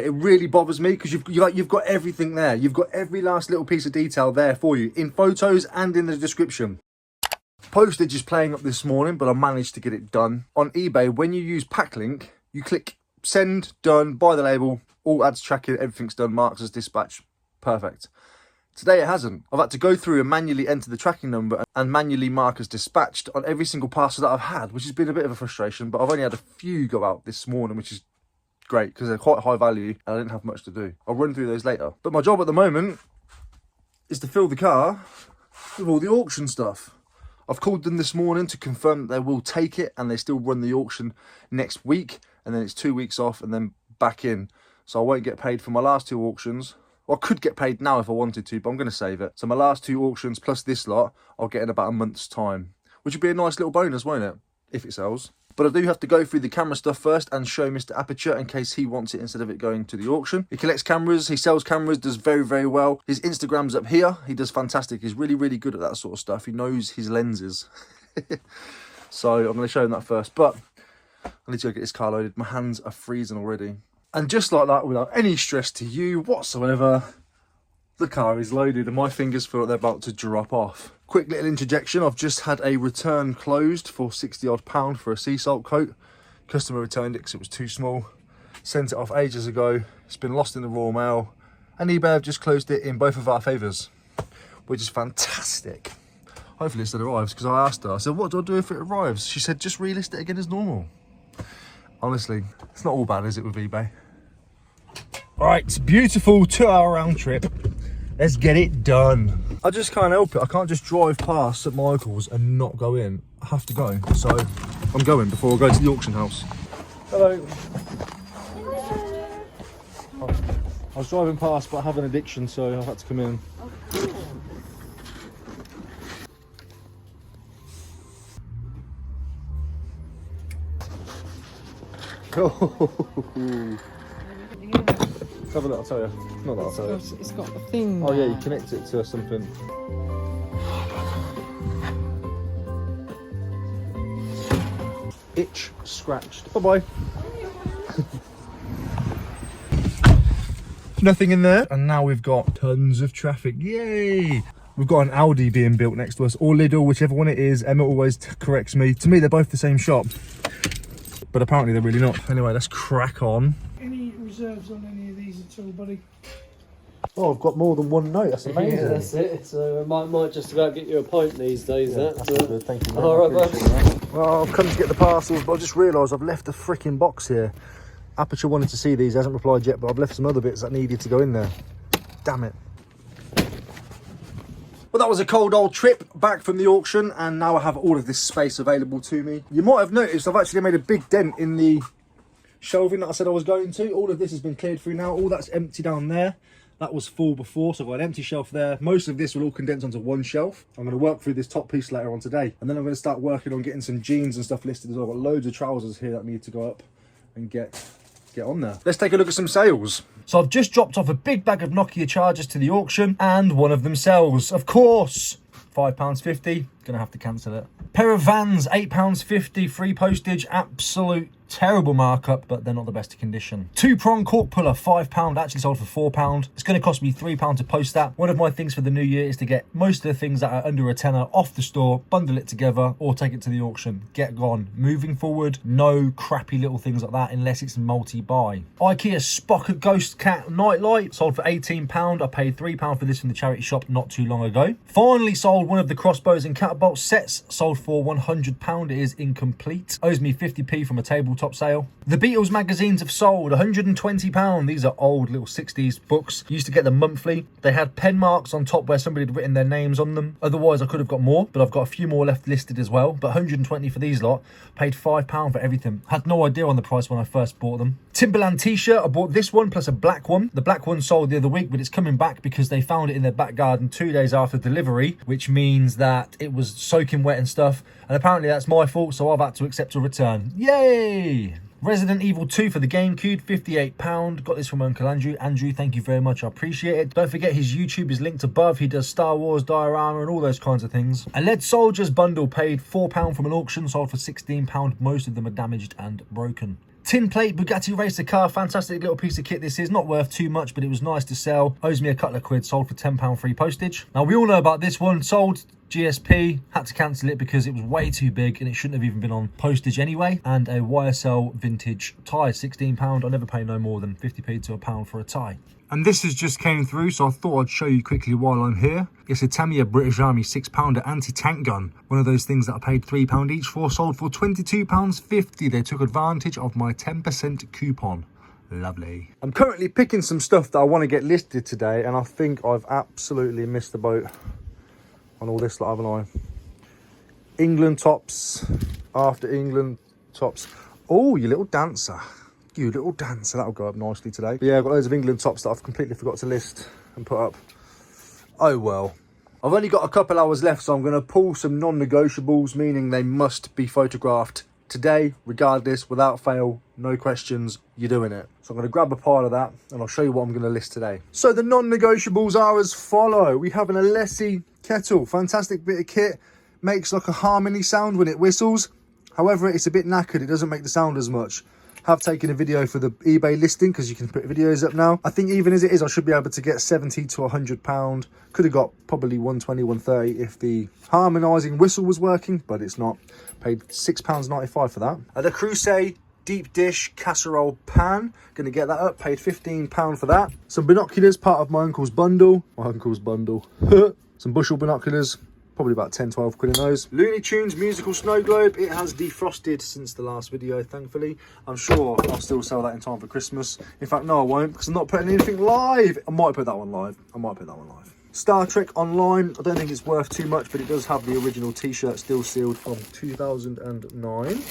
It really bothers me because you've got everything there. You've got every last little piece of detail there for you in photos and in the description. Postage is playing up this morning, but I managed to get it done. On eBay, when you use Packlink, you click send, done, buy the label, all ads tracking, everything's done, marks as dispatch. Perfect. Today it hasn't. I've had to go through and manually enter the tracking number and manually mark as dispatched on every single parcel that I've had, which has been a bit of a frustration, but I've only had a few go out this morning, which is great because they're quite high value and I didn't have much to do. I'll run through those later. But my job at the moment is to fill the car with all the auction stuff. I've called them this morning to confirm that they will take it and they still run the auction next week, and then it's 2 weeks off and then back in. So I won't get paid for my last 2 auctions. Well, I could get paid now if I wanted to, but I'm going to save it. So my last 2 auctions plus this lot, I'll get in about a month's time, which would be a nice little bonus, won't it? If it sells. But I do have to go through the camera stuff first and show Mr. Aperture in case he wants it instead of it going to the auction. He collects cameras, he sells cameras, does very, very well. His Instagram's up here. He does fantastic. He's really, really good at that sort of stuff. He knows his lenses. So I'm going to show him that first. But I need to go get this car loaded. My hands are freezing already. And just like that, without any stress to you whatsoever, the car is loaded and my fingers feel like they're about to drop off. Quick little interjection, I've just had a return closed for £60 odd for a sea salt coat. Customer returned it because it was too small. Sent it off ages ago. It's been lost in the raw mail. And eBay have just closed it in both of our favours, which is fantastic. Hopefully it still arrives, because I asked her, I said, what do I do if it arrives? She said, just relist it again as normal. Honestly, it's not all bad, is it, with eBay? All right, beautiful 2-hour round trip. Let's get it done. I just can't help it. I can't just drive past St Michael's and not go in. I have to go. So I'm going before I go to the auction house. Hello. I was driving past, but I have an addiction, so I've had to come in. Oh. Have a look, I'll tell you. Not that I'll tell you. It's got a thing. Oh yeah, you connect it to something. Itch scratched. Bye-bye. Nothing in there. And now we've got tons of traffic. Yay! We've got an Audi being built next to us, or Lidl, whichever one it is. Emma always corrects me. To me, they're both the same shop. But apparently they're really not. Anyway, let's crack on. Any reserves on any of these at all, buddy? Oh, I've got more than one note. That's amazing. Yeah, that's it. So I might just about get you a pint these days. Yeah, that's good. Thank you. All right, bud. Well, I've come to get the parcels, but I just realised I've left a freaking box here. Aperture wanted to see these, hasn't replied yet, but I've left some other bits that needed to go in there. Damn it. Well, that was a cold old trip back from the auction, and now I have all of this space available to me. You might have noticed I've actually made a big dent in the shelving that I said I was going to. All of this has been cleared through now. All that's empty down there. That was full before, so I've got an empty shelf there. Most of this will all condense onto one shelf. I'm going to work through this top piece later on today, and then I'm going to start working on getting some jeans and stuff listed as well. I've got loads of trousers here that need to go up and get on there. Let's take a look at some sales. So I've just dropped off a big bag of Nokia chargers to the auction, and one of them sells, of course. £5.50, gonna have to cancel it. Pair of Vans, £8.50, free postage, absolute terrible markup, but they're not the best of condition. 2-prong cork puller, £5, actually sold for £4. It's gonna cost me £3 to post that. One of my things for the new year is to get most of the things that are under a tenner off the store, bundle it together, or take it to the auction. Get gone. Moving forward, no crappy little things like that unless it's multi-buy. IKEA Spocker Ghost Cat Nightlight, sold for £18. I paid £3 for this from the charity shop not too long ago. Finally sold one of the crossbows and catapult sets, sold for £100. It is incomplete. Owes me 50p from a tabletop sale. The Beatles magazines have sold £120. These are old little 60s books. Used to get them monthly. They had pen marks on top where somebody had written their names on them. Otherwise I could have got more, but I've got a few more left listed as well. But 120 for these lot. Paid £5 for everything. Had no idea on the price when I first bought them. Timberland t-shirt, I bought this one plus a black one. The black one sold the other week, but it's coming back because they found it in their back garden 2 days after delivery, which means that it was soaking wet and stuff. And apparently that's my fault, so I've had to accept a return. Yay! Resident Evil 2 for the GameCube, £58. Got this from Uncle Andrew. Andrew, thank you very much. I appreciate it. Don't forget his YouTube is linked above. He does Star Wars diorama and all those kinds of things. A Lead Soldiers bundle, paid £4 from an auction, sold for £16. Most of them are damaged and broken. Tin plate Bugatti racer car, fantastic little piece of kit this is. Not worth too much, but it was nice to sell. Owes me a couple of quid, sold for £10 free postage. Now we all know about this one, sold GSP, had to cancel it because it was way too big and it shouldn't have even been on postage anyway. And a YSL vintage tie, £16. I never pay no more than 50p to £1 for a tie. And this has just came through, so I thought I'd show you quickly while I'm here. It's a Tamiya British Army 6-pounder anti-tank gun. One of those things that I paid £3 each for, sold for £22.50. They took advantage of my 10% coupon. Lovely. I'm currently picking some stuff that I want to get listed today, and I think I've absolutely missed the boat on all this, haven't I? England tops, after England tops. Oh, you little dancer. You little dancer, that'll go up nicely today. But yeah, I've got loads of England tops that I've completely forgot to list and put up. Oh well. I've only got a couple hours left, so I'm going to pull some non-negotiables, meaning they must be photographed today, regardless, without fail, no questions, you're doing it. So I'm going to grab a pile of that and I'll show you what I'm going to list today. So the non-negotiables are as follow. We have an Alessi kettle, fantastic bit of kit, makes like a harmony sound when it whistles. However, it's a bit knackered, it doesn't make the sound as much. Have taken a video for the eBay listing because you can put videos up now. I think even as it is, I should be able to get 70 to £100. Could have got probably 120, 130 if the harmonising whistle was working, but it's not. Paid £6.95 for that. The Crusade deep dish casserole pan. Gonna get that up, paid £15 for that. Some binoculars, part of my uncle's bundle. Some bushel binoculars. Probably about 10, 12 quid in those. Looney Tunes musical snow globe. It has defrosted since the last video, thankfully. I'm sure I'll still sell that in time for Christmas. In fact, no, I won't, because I'm not putting anything live. I might put that one live. Star Trek Online. I don't think it's worth too much, but it does have the original t-shirt still sealed from 2009.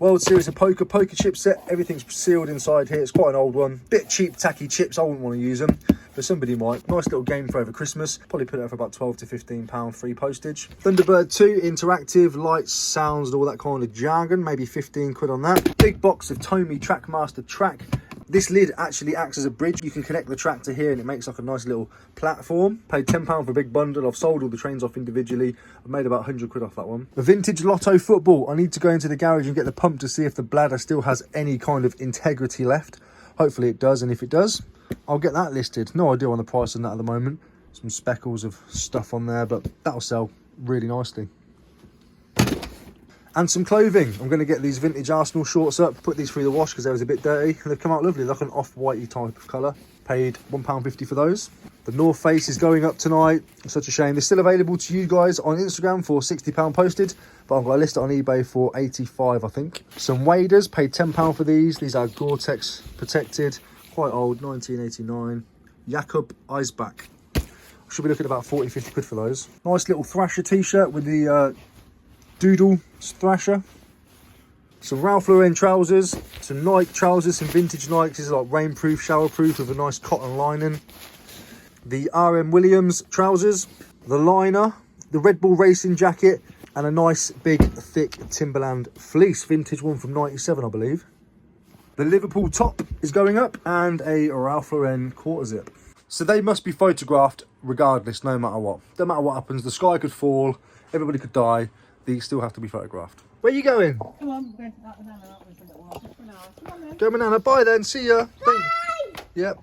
World Series of Poker chip set. Everything's sealed inside here. It's quite an old one. Bit cheap, tacky chips. I wouldn't want to use them, but somebody might. Nice little game for over Christmas. Probably put it up for about £12 to £15 free postage. Thunderbird 2 interactive, lights, sounds, and all that kind of jargon. Maybe 15 quid on that. Big box of Tomy Trackmaster track. This lid actually acts as a bridge. You can connect the track to here and it makes like a nice little platform. Paid £10 for a big bundle. I've sold all the trains off individually. I've made about 100 quid off that one. The vintage Lotto football. I need to go into the garage and get the pump to see if the bladder still has any kind of integrity left. Hopefully it does, and if it does, I'll get that listed. No idea on the price on that at the moment. Some speckles of stuff on there, but that'll sell really nicely. And some clothing. I'm going to get these vintage Arsenal shorts up, put these through the wash because they was a bit dirty. They've come out lovely, like an off-whitey type of colour. Paid £1.50 for those. The North Face is going up tonight. It's such a shame. They're still available to you guys on Instagram for £60 posted, but I've got a list on eBay for £85, I think. Some waders, paid £10 for these. These are Gore-Tex protected, quite old, 1989. Jakob Eisbach. Should be looking at about 40, 50 quid for those. Nice little Thrasher t-shirt with the Doodle Thrasher. Some Ralph Lauren trousers, some Nike trousers, some vintage Nikes. These are like rainproof, showerproof with a nice cotton lining. The RM Williams trousers, the liner, the Red Bull racing jacket, and a nice big thick Timberland fleece, vintage one from 97, I believe. The Liverpool top is going up, and a Ralph Lauren quarter zip. So they must be photographed regardless, no matter what. No matter what happens, the sky could fall, everybody could die. These still have to be photographed. Where are you going? Come on, we're going to that banana up with a little while. Come on then. Go banana, bye then, see ya. Yep.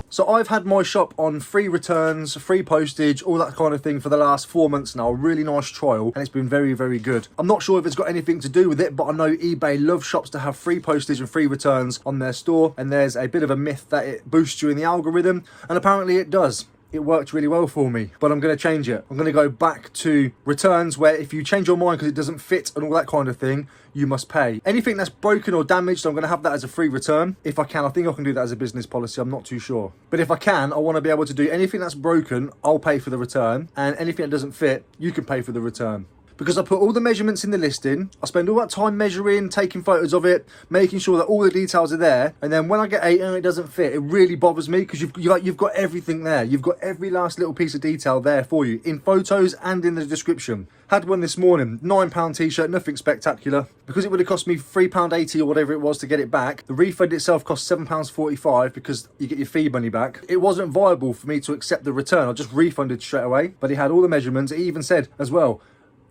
So I've had my shop on free returns, free postage, all that kind of thing for the last 4 months now. A really nice trial, and it's been very, very good. I'm not sure if it's got anything to do with it, but I know eBay loves shops to have free postage and free returns on their store, and there's a bit of a myth that it boosts you in the algorithm, and apparently it does. It worked really well for me, but I'm going to change it. I'm going to go back to returns where if you change your mind because it doesn't fit and all that kind of thing, you must pay. Anything that's broken or damaged, I'm going to have that as a free return. If I can, I think I can do that as a business policy. I'm not too sure. But if I can, I want to be able to do anything that's broken, I'll pay for the return. And anything that doesn't fit, you can pay for the return. Because I put all the measurements in the listing, I spend all that time measuring, taking photos of it, making sure that all the details are there, and then when I get and it doesn't fit, it really bothers me because you've got everything there. You've got every last little piece of detail there for you, in photos and in the description. Had one this morning, £9 t-shirt, nothing spectacular. Because it would have cost me £3.80 or whatever it was to get it back, the refund itself cost £7.45 because you get your fee money back. It wasn't viable for me to accept the return. I just refunded straight away, but it had all the measurements. It even said as well,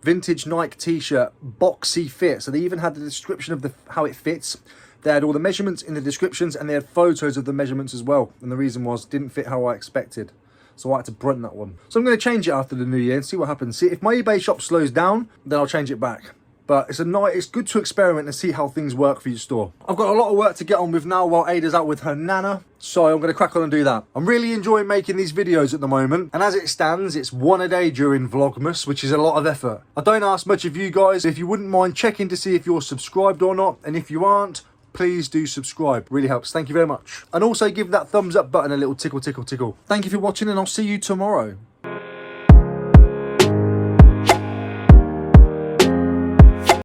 vintage Nike t-shirt, boxy fit. So they even had the description of how it fits. They had all the measurements in the descriptions, and they had photos of the measurements as well. And the reason was, didn't fit how I expected. So I had to brunt that one. So I'm going to change it after the new year and see what happens. See, if my eBay shop slows down, then I'll change it back. But it's good to experiment and see how things work for your store. I've got a lot of work to get on with now while Ada's out with her nana. So I'm going to crack on and do that. I'm really enjoying making these videos at the moment. And as it stands, it's one a day during Vlogmas, which is a lot of effort. I don't ask much of you guys. If you wouldn't mind checking to see if you're subscribed or not. And if you aren't, please do subscribe. Really helps. Thank you very much. And also give that thumbs up button a little tickle, tickle, tickle. Thank you for watching, and I'll see you tomorrow.